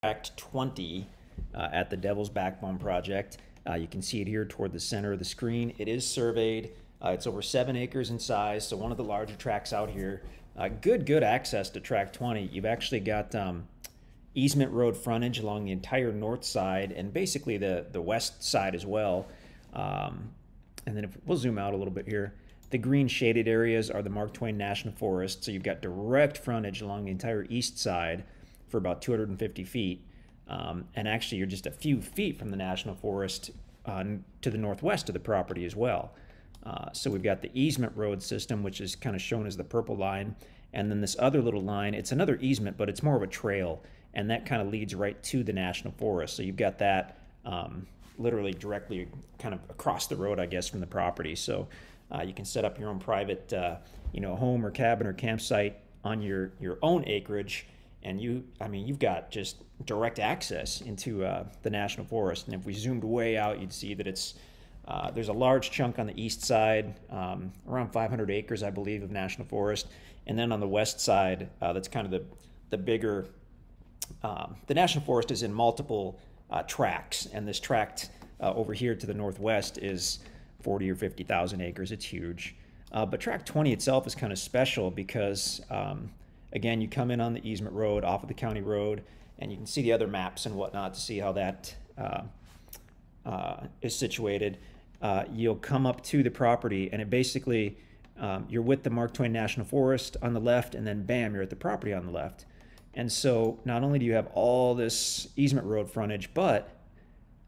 Tract 20 at the Devil's Backbone project. You can see it here toward the center of the screen. It is surveyed. It's over 7 acres in size, so one of the larger tracts out here. Good access to Tract 20. You've actually got easement road frontage along the entire north side and basically the west side as well. And then if we'll zoom out a little bit here, the green shaded areas are the Mark Twain National Forest, so you've got direct frontage along the entire east side for about 250 feet. And actually, you're just a few feet from the National Forest to the northwest of the property as well. So we've got the easement road system, which is kind of shown as the purple line. And then this other little line, it's another easement, but it's more of a trail. And that kind of leads right to the National Forest. So you've got that literally directly kind of across the road, I guess, from the property. So you can set up your own private home or cabin or campsite on your own acreage. And you've got just direct access into the National Forest. And if we zoomed way out, you'd see that there's a large chunk on the east side, around 500 acres, I believe, of National Forest. And then on the west side, that's kind of the bigger. The National Forest is in multiple tracts, and this tract over here to the northwest is 40 or 50,000 acres. It's huge. But Tract 20 itself is kind of special because again, you come in on the easement road off of the county road, and you can see the other maps and whatnot to see how that is situated. You'll come up to the property, and it basically, you're with the Mark Twain National Forest on the left, and then bam, you're at the property on the left. And so not only do you have all this easement road frontage, but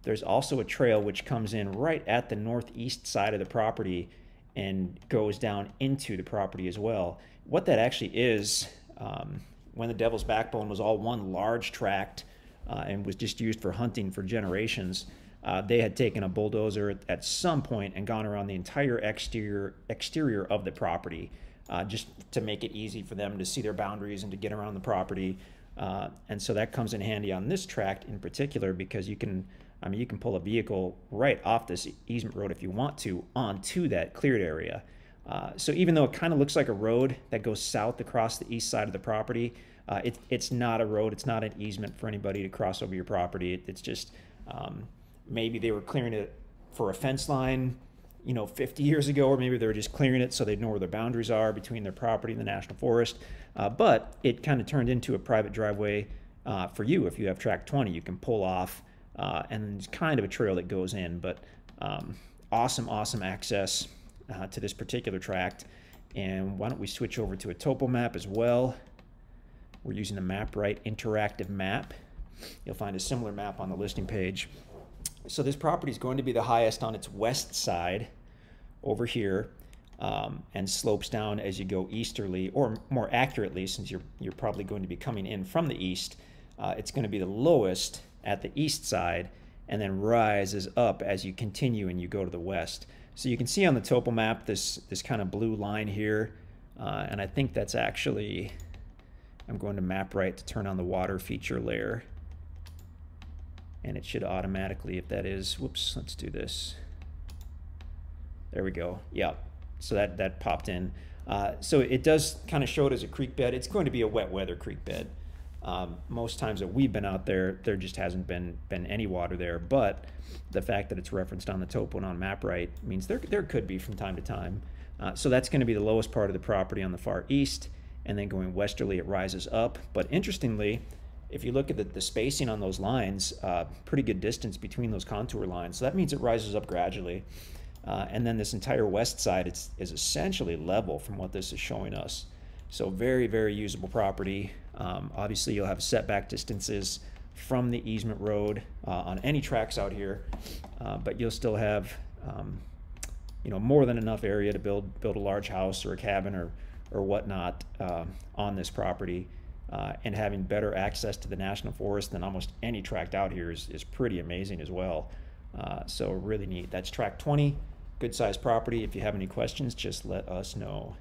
there's also a trail which comes in right at the northeast side of the property and goes down into the property as well. What that actually is, when the Devil's Backbone was all one large tract and was just used for hunting for generations, they had taken a bulldozer at some point and gone around the entire exterior of the property just to make it easy for them to see their boundaries and to get around the property. And so that comes in handy on this tract in particular because you can pull a vehicle right off this easement road if you want to onto that cleared area. So even though it kind of looks like a road that goes south across the east side of the property, it's not a road. It's not an easement for anybody to cross over your property. It's just maybe they were clearing it for a fence line, 50 years ago, or maybe they were just clearing it so they know where their boundaries are between their property and the National Forest. But it kind of turned into a private driveway for you. If you have Tract 20, you can pull off, and it's kind of a trail that goes in. But awesome access to this particular tract. And why don't we switch over to a topo map as well. We're using the MapRight interactive map. You'll find a similar map on the listing page. So this property is going to be the highest on its west side over here, and slopes down as you go easterly, or more accurately, since you're probably going to be coming in from the east, it's going to be the lowest at the east side and then rises up as you continue and you go to the west. So you can see on the topo map this kind of blue line here, and I think that's actually, I'm going to MapRight to turn on the water feature layer, and it should automatically, if that is, whoops, let's do this. There we go. Yeah, so that popped in. So it does kind of show it as a creek bed. It's going to be a wet weather creek bed. Most times that we've been out there just hasn't been any water there, but the fact that it's referenced on the topo and on MapRight means there could be from time to time. So that's going to be the lowest part of the property on the far east, and then going westerly it rises up. But interestingly, if you look at the spacing on those lines, pretty good distance between those contour lines. So that means it rises up gradually. And then this entire west side is essentially level from what this is showing us. So very usable property. Obviously, you'll have setback distances from the easement road on any tracks out here, but you'll still have more than enough area to build a large house or a cabin or whatnot on this property. And having better access to the National Forest than almost any tract out here is pretty amazing as well. So really neat. That's Tract 20, good sized property. If you have any questions, just let us know.